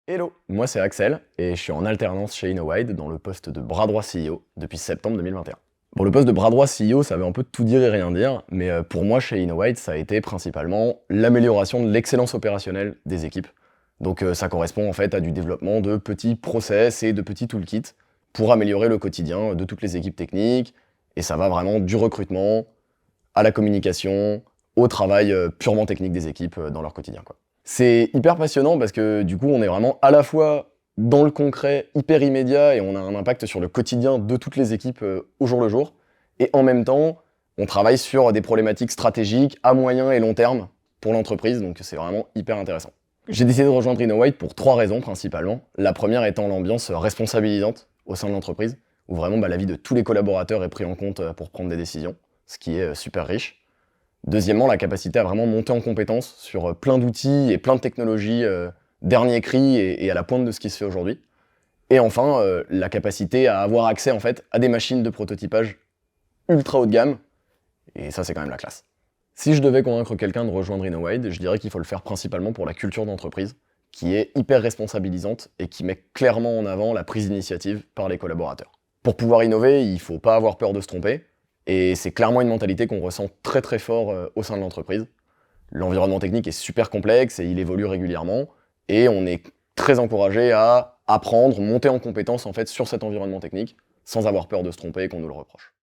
Hello, moi c'est Axel et je suis en alternance chez InnoWide dans le poste de bras droit CEO depuis septembre 2021. Bon, le poste de bras droit CEO, ça veut un peu tout dire et rien dire, mais pour moi chez InnoWide, ça a été principalement l'amélioration de l'excellence opérationnelle des équipes. Donc ça correspond en fait à du développement de petits process et de petits toolkits pour améliorer le quotidien de toutes les équipes techniques, et ça va vraiment du recrutement à la communication, au travail purement technique des équipes dans leur quotidien, quoi. C'est hyper passionnant parce que du coup, on est vraiment à la fois dans le concret, hyper immédiat, et on a un impact sur le quotidien de toutes les équipes au jour le jour. Et en même temps, on travaille sur des problématiques stratégiques à moyen et long terme pour l'entreprise, donc c'est vraiment hyper intéressant. J'ai décidé de rejoindre InnoWide pour 3 raisons principalement. La première étant l'ambiance responsabilisante au sein de l'entreprise, où vraiment la vie de tous les collaborateurs est prise en compte pour prendre des décisions, ce qui est super riche. Deuxièmement, la capacité à vraiment monter en compétence sur plein d'outils et plein de technologies dernier cri et à la pointe de ce qui se fait aujourd'hui. Et enfin, la capacité à avoir accès en fait à des machines de prototypage ultra haut de gamme, et ça c'est quand même la classe. Si je devais convaincre quelqu'un de rejoindre InnoWide, je dirais qu'il faut le faire principalement pour la culture d'entreprise, qui est hyper responsabilisante et qui met clairement en avant la prise d'initiative par les collaborateurs. Pour pouvoir innover, il ne faut pas avoir peur de se tromper, et c'est clairement une mentalité qu'on ressent très très fort au sein de l'entreprise. L'environnement technique est super complexe et il évolue régulièrement, et on est très encouragé à apprendre, monter en compétence en fait sur cet environnement technique, sans avoir peur de se tromper et qu'on nous le reproche.